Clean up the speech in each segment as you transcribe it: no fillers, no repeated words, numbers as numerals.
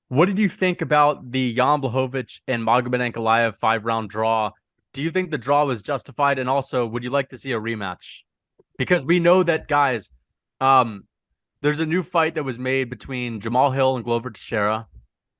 What did you think about the Jan Blachowicz and Magomed Ankalaev 5 round draw? Do you think the draw was justified? And also, would you like to see a rematch? Because we know that, guys, um, there's a new fight that was made between Jamahal Hill and Glover Teixeira,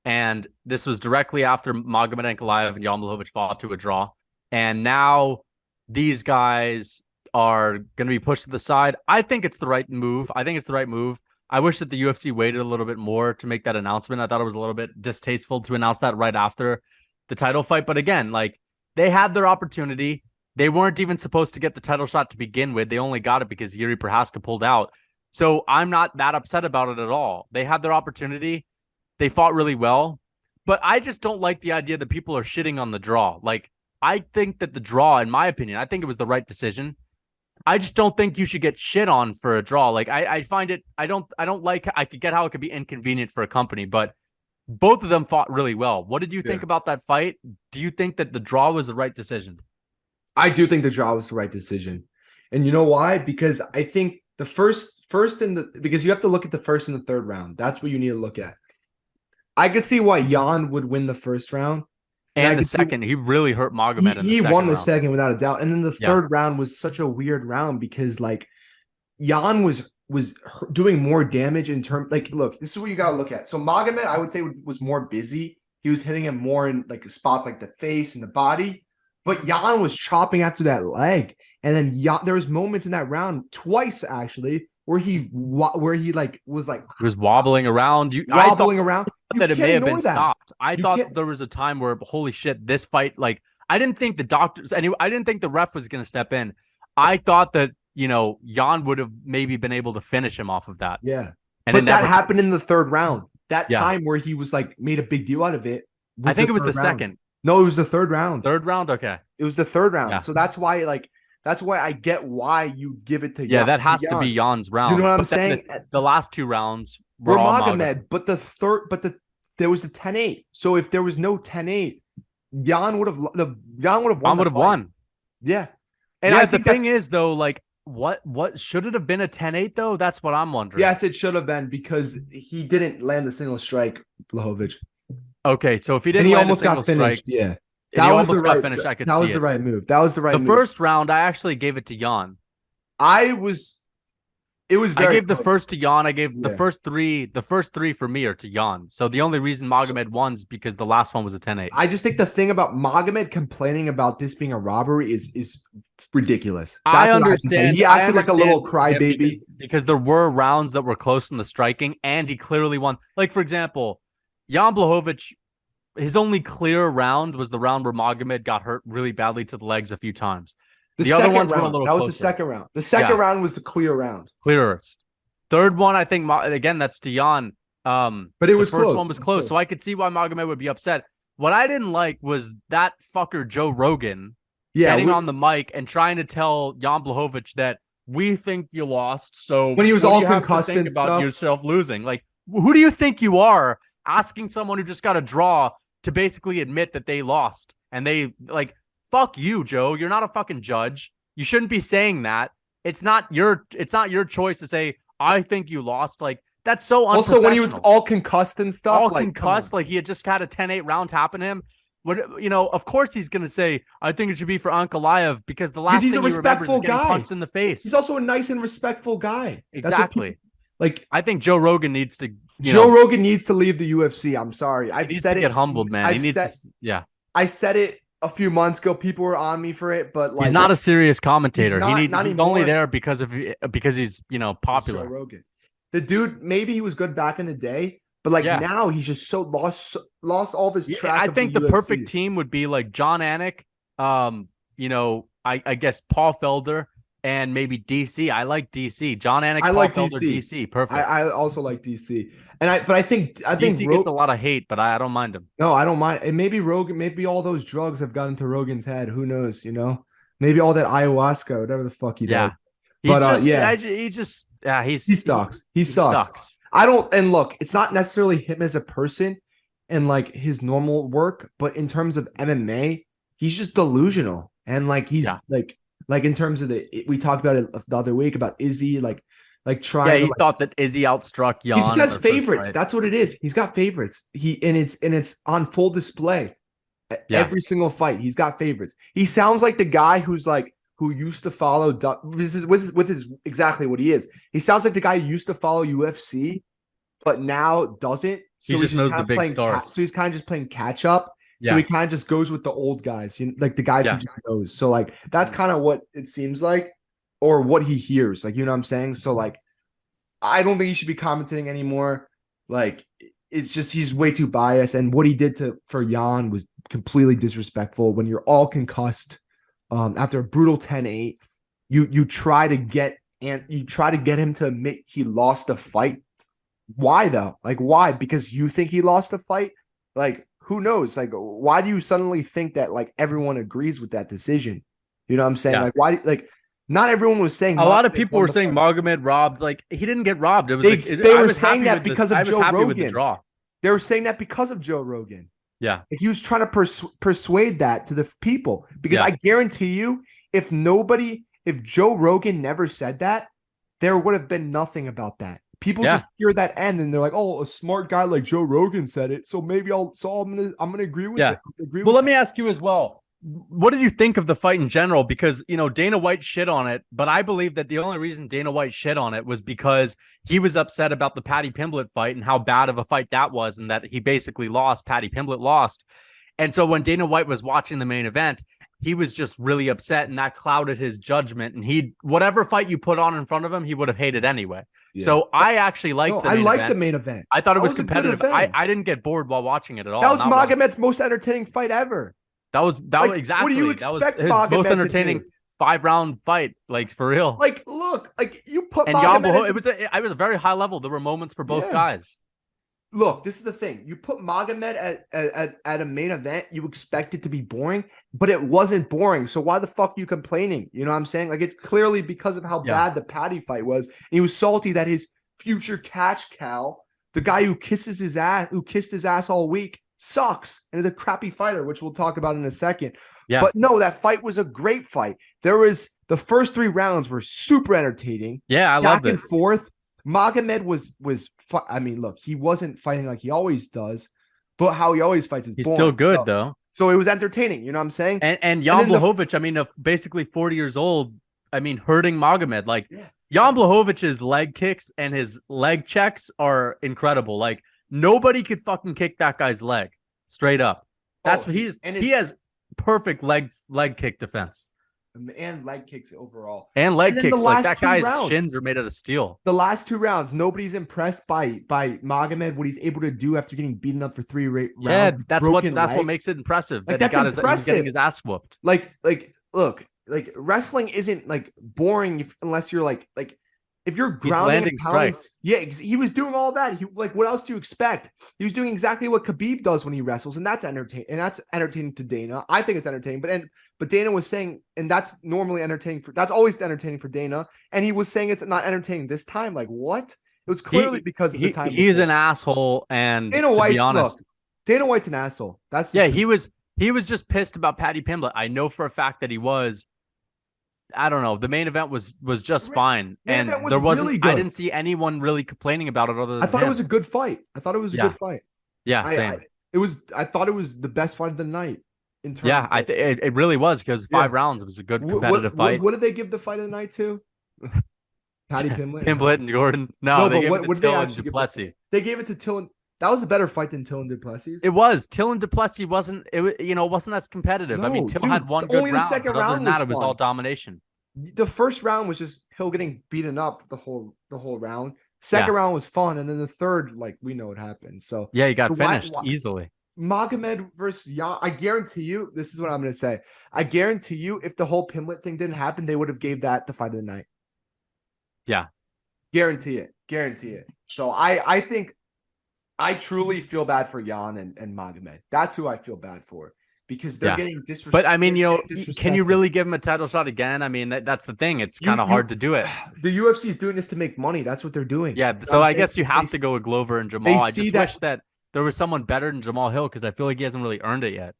and this was directly after Magomed Ankalaev and Jan Blachowicz fought to a draw. And now these guys are going to be pushed to the side. I think it's the right move. I think it's the right move. I wish that the UFC waited a little bit more to make that announcement. I thought it was a little bit distasteful to announce that right after the title fight. But again, like, they had their opportunity. They weren't even supposed to get the title shot to begin with. They only got it because Yuri Prohaska pulled out. So I'm not that upset about it at all. They had their opportunity. They fought really well. But I just don't like the idea that people are shitting on the draw. Like, I think that the draw, in my opinion, I think it was the right decision. I just don't think you should get shit on for a draw. Like, I find it, I don't like, I could get how it could be inconvenient for a company, but both of them fought really well. What did you Yeah. think about that fight? Do you think that the draw was the right decision? I do think the draw was the right decision. And you know why? Because I think the first in the because you have to look at the first and the third round. That's what you need to look at. I could see why Jan would win the first round. And I And the could see second, he really hurt he, Magomed in the he won second the round. second without a doubt. And then the Yeah. third round was such a weird round because like Jan was doing more damage in terms like look, this is what you gotta look at. So Magomed, I would say, was more busy. He was hitting him more in like spots like the face and the body. But Jan was chopping after that leg. And then there was moments in that round, twice actually, where he like was like He was wobbling around. I thought wobbling around. You that it can't may have been ignore that. stopped. I You thought can't. there was a time where, holy shit, this fight, like, I didn't think the doctors, anyway, I didn't think the ref was going to step in. I thought that, Jan would have maybe been able to finish him off of that. Yeah. And it But that never, happened in the third round. That yeah. time where he was like made a big deal out of it I was the think it was the third round. second, No, it was the third round. third round. Okay. It was the third round. Yeah. So that's why I get why you give it to Yeah. That has to Jan. be Jan's You know round. what I'm But then saying? the last 2 rounds were We're all Maga. Magomed, but there was the 10-8. So if there was no 10-8, Jan would have won Jan the would have fight. won. Yeah. And Yeah. I The think that's thing is, though, like, what should it have been a 10-8 though? That's what I'm wondering. yes, it should have been because he didn't land a single strike, Blachowicz. Okay. So if he And didn't he land a almost single got finished. strike Yeah. and he That was the almost got right finished, I could that see was the it. right move. That was the right The move. first round, I actually gave it to Jan. I was it was I very gave the close. first to Jan. I gave the Yeah. first three. The first three for me are to Jan. So the only reason So Magomed won's because the last one was a 10-8. I just think the thing about Magomed complaining about this being a robbery is ridiculous. I That's what I have to say. understand. He I acted like a little understand him crybaby. because there were rounds that were close in the striking, and he clearly won. Like, for example, Jan Blachowicz, his only clear round was the round where Magomed got hurt really badly to the legs a few times. The The other second ones were a round. little That was the closer. second round. The second Yeah, round was the clear round. clearest. Third one, I think, again, that's to Jan. But it The was first close. one was close, so I could see why Magomed would be upset. What I didn't like was that fucker Joe Rogan Yeah, getting on the mic and trying to tell Jan Blachowicz that we think you lost. So when he was what do all you have to concussed think and about stuff. yourself losing? Like, who do you think you are asking someone who just got a draw to basically admit that they lost? And they like, fuck you, Joe. You're not a fucking judge. You shouldn't be saying that. It's not your choice to say, I think you lost. Like, that's so Also, when he was unprofessional. all concussed and stuff, All like, come concussed, on. like he had just had a 10-8 round happen to him. What, of course he's gonna say, I think it should be for Ankalaev because the Because last he's a thing he remembers is respectful getting guy. punched in the He's face. also a nice and respectful guy. That's what people Exactly. like. I think Joe Rogan needs to, Joe Rogan needs to leave the UFC. I'm sorry. he needs to get humbled, man. He needs to, yeah. I said it a few months ago. People were on me for it, but He's like not a serious he's commentator. not He's only anymore. there because he's Joe popular. Rogan. The dude, maybe he was good back in the day, but like Yeah. now he's just so lost all of his Yeah, track I of think the the UFC. perfect team would be like John Anik, I guess Paul Felder and maybe DC. I like DC. John Anik, I Paul like Felder, DC. DC. Perfect. I also like DC, but I think DC gets a lot of hate, but I don't mind him. no, I don't mind. And maybe Rogan, maybe all those drugs have gotten to Rogan's head. Who knows? Maybe all that ayahuasca, whatever the fuck he Yeah. does. But He's he sucks. He sucks. I don't. And look, it's not necessarily him as a person and like his normal work, but in terms of MMA, he's just delusional. And like he's Yeah. like in terms of we talked about it the other week about Izzy, like like Yeah, trying to he like thought that Izzy outstruck he just Jan in has their first favorites. fight. That's what it is. He's got favorites. And it's on full display. Yeah, Every single fight, he's got favorites. He sounds like the guy who's like who used to follow. This is with his exactly what he is. He sounds like the guy who used to follow UFC, but now doesn't. he So he's just just knows kind the of big playing. stars. So he's kind of just playing catch up. So he Yeah, kind of just goes with the old guys, like the guys he yeah, just knows. So like that's kind of what it seems like, or what he hears. Like you know what I'm saying. So like I don't think he should be commentating anymore. Like it's just he's way too biased, and what he did to for Jan was completely disrespectful. When you're all concussed after a brutal 10-8, you try to get and you try to get him to admit he lost a fight. Why though? Like why? Because you think he lost a fight? Like who knows? Like why do you suddenly think that like everyone agrees with that decision? You know what I'm saying? yeah. Like why? Like not everyone was saying A lot of Magomed people won were the saying fight. Magomed robbed. Like he didn't get robbed. It was They I were was saying happy that with because of I was Joe happy with the Rogan. draw. They were saying that because of Joe Rogan. Yeah, Like he was trying to persuade that to the people. Because yeah, I guarantee you, if Joe Rogan never said that, there would have been nothing about that. People yeah. just hear that end and they're like, "Oh, a smart guy like Joe Rogan said it, so maybe I'm gonna agree with Yeah. it." Agree Well, with let that. me ask you as well. What did you think of the fight in general? Because, Dana White shit on it, but I believe that the only reason Dana White shit on it was because he was upset about the Paddy Pimblett fight and how bad of a fight that was, and that he basically lost. Paddy Pimblett lost. And so when Dana White was watching the main event, he was just really upset, and that clouded his judgment. And whatever fight you put on in front of him, he would have hated anyway. Yes. So I actually No, liked the I main like the event. main event. I thought it That was was a good competitive. I, event. I didn't get bored while watching it at That all. was Not once. Magomed's most entertaining fight ever. That was Like, what do you exactly that was expect his most Magomed to entertaining do? 5 round fight, like for real. Like, look, like you put And Jan Magomed Blachowicz, as it was a very high level. There were moments for both yeah. guys. Look, this is the thing. You put Magomed at a main event, you expect it to be boring, but it wasn't boring. So why the fuck are you complaining? You know what I'm saying? Like it's clearly because of how Yeah, bad the Paddy fight was. And he was salty that his future catch cow, the guy who kissed his ass all week, sucks and is a crappy fighter, which we'll talk about in a second. yeah, But no, that fight was a great fight. There was the first 3 rounds were super entertaining, yeah. I back loved and it. forth. Magomed was. I mean, look, he wasn't fighting like he always does, but how he always fights is He's still boring. good So, though. so it was entertaining. You know what I'm saying? And And Jan then the Blachowicz, I mean, basically 40 years old. I mean, hurting Magomed. Like yeah, Jan Blachowicz's leg kicks and his leg checks are incredible. Like nobody could fucking kick that guy's leg straight up. oh, That's what and he has perfect leg kick defense. leg kicks overall. And And leg then the kicks, like last that two guy's rounds, shins are made out of steel. the last 2 rounds, nobody's impressed by Magomed what he's able to do after getting beaten up for 3 Yeah, rounds. that's Broken what legs. makes it impressive. Like That that's he was impressive. getting his ass whooped. Like look, like wrestling isn't like boring unless you're like if you're He's grounding landing and pounding. strikes. Yeah, he was doing all that. He like what else do you expect? He was doing exactly what Khabib does when he wrestles, and that's entertaining. And that's entertaining to Dana. I think it's entertaining, but Dana was saying, and that's normally entertaining that's always entertaining for Dana. And he was saying it's not entertaining this time. Like what? It was clearly because of the time. He's before. an asshole, and Dana to be White's honest, look. Dana White's an asshole. That's yeah, he was just pissed about Paddy Pimblett. I know for a fact that he was. I don't know. The main event was just fine, Main and event was there wasn't. really I good. didn't see anyone really complaining about it other I than thought him. it was a good fight. I thought it was a Yeah. good fight. Yeah, I same. I thought it was the best fight of the night in terms. Yeah, of, it really was because Yeah. 5 rounds. It was a good competitive fight. What did they give the fight of the night to? Paddy Pimblett. Pimblett and Jordan. No, No, they but gave what it to did they Till and actually give? Duplessis. They gave it to Till. That was a better fight than Till and Duplessis. It was. Till and Duplessis wasn't. Wasn't as competitive. I mean, No, Till dude, had one good only the round, second but other round than was that, it was all fun. domination. The first round was just Till getting beaten up the whole round. Second round was fun, and then the third, like we know what happened. So Yeah, he got finished easily. Magomed versus Jan. I guarantee you, this is what I'm going to say. I guarantee you, if the whole Pimblett thing didn't happen, they would have gave that the fight of the night. Yeah. Guarantee it. Guarantee it. So I think I truly feel bad for Jan and Magomed. That's who I feel bad for because they're getting disrespected. But I mean, can you really give him a title shot again? I mean, that's the thing. It's kind of hard to do it. The UFC is doing this to make money. That's what they're doing. Yeah. So I guess you have to go with Glover and Jamal. I just wish that there was someone better than Jamahal Hill because I feel like he hasn't really earned it yet.